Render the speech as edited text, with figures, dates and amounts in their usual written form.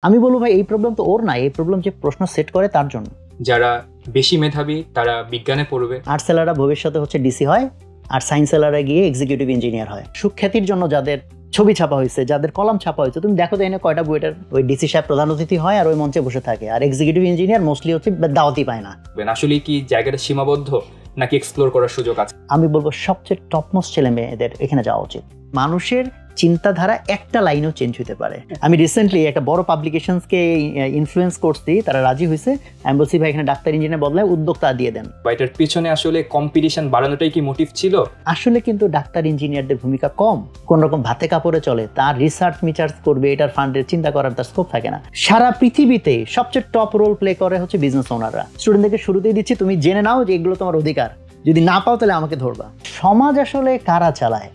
আমি বলবো ভাই এই প্রবলেম তো ওর না, এই প্রবলেম যে প্রশ্ন সেট করে তার জন্য। যারা বেশি মেধাবী তারা বিজ্ঞানে পড়বে, আর্টস সেলাররা ভবিষ্যতে হচ্ছে ডিসি হয়, আর সায়েন্স সেলাররা গিয়ে এক্সিকিউটিভ ইঞ্জিনিয়ার হয়। সুখ্যাতির জন্য যাদের ছবি ছাপা হয়েছে, যাদের কলম ছাপা হয়েছে, তুমি দেখো তো এনে কয়টা বুয়েটের ওই ডিসি সাহেব প্রধান অতিথি হয় আর ওই মঞ্চে বসে থাকে, আর এক্সিকিউটিভ ইঞ্জিনিয়ার মোস্টলি হচ্ছে দাওয়াতি পায় না। আসলে কি জায়গাটা সীমাবদ্ধ নাকি এক্সপ্লোর করার সুযোগ আছে? আমি বলবো সবচেয়ে টপমোস্ট ছেলে মেয়েদের এখানে যাওয়া উচিত। মানুষের চিন্তাধারা একটা লাইনও চেঞ্জ হতে পারে। আমি রিসেন্টলি একটা বড় পাবলিকেশনসকে ইনফ্লুয়েন্স করছি, তারা রাজি হয়েছে। আমি বলছি ভাই এখানে ডাক্তার ইঞ্জিনিয়ার বদলায় উদ্যোক্তা দিয়ে দেন। এটার পিছনে আসলে কম্পিটিশন বাড়ানোটাই কি মোটিভ ছিল? আসলে কিন্তু ডাক্তার ইঞ্জিনিয়ারদের ভূমিকা কম, কোন রকম ভাতে কাপড়ে চলে, তার রিসার্চ মিচার্জ করবে, এটার ফান্ডের চিন্তা করার তার স্কোপ থাকে না। সারা পৃথিবীতে সবচেয়ে টপ রোল প্লে করে হচ্ছে বিজনেস ওনাররা। স্টুডেন্টদেরকে শুরুতেই দিচ্ছি, তুমি জেনে নাও যে এগুলো তোমার অধিকার, যদি না পাও তাহলে আমাকে ধরবা। সমাজ আসলে কারা চালায়?